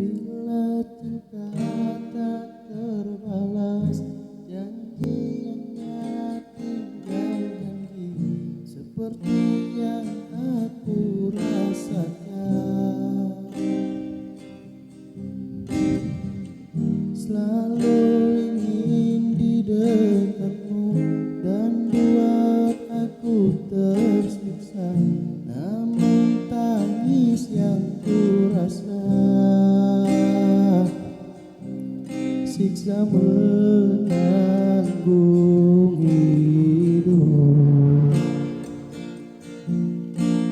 Bila cinta tak terbalas, janji hanya tinggal janji, seperti yang aku rasakan. Selalu ingin di dekatmu dan buat aku tersiksa, namun tangis yang ku rasa siksa menanggung hidup.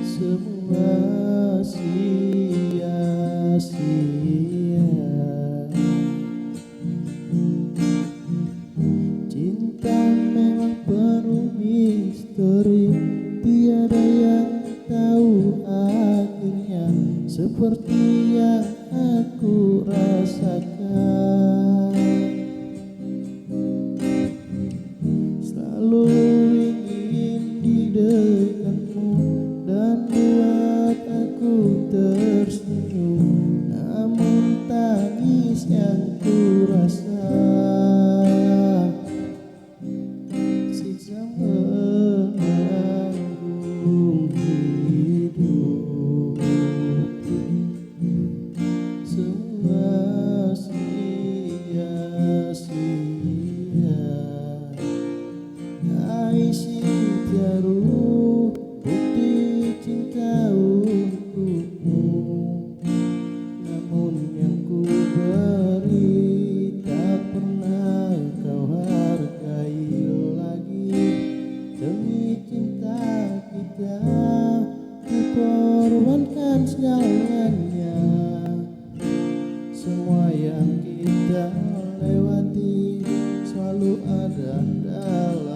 Semua sia-sia. Cinta memang penuh misteri, tiada yang tahu akhirnya, seperti yang aku rasakan. Selalu ingin di dekatmu dan buat aku tersenyum, namun tangis yang ku rasa siksa menanggung hidup. Semua sia-sia. Aisyah Jaru, bukti cinta untukmu, namun yang ku beri tak pernah kau hargai lagi. Demi cinta kita ku korbankan segalanya. Semua yang kita lewati selalu ada dalam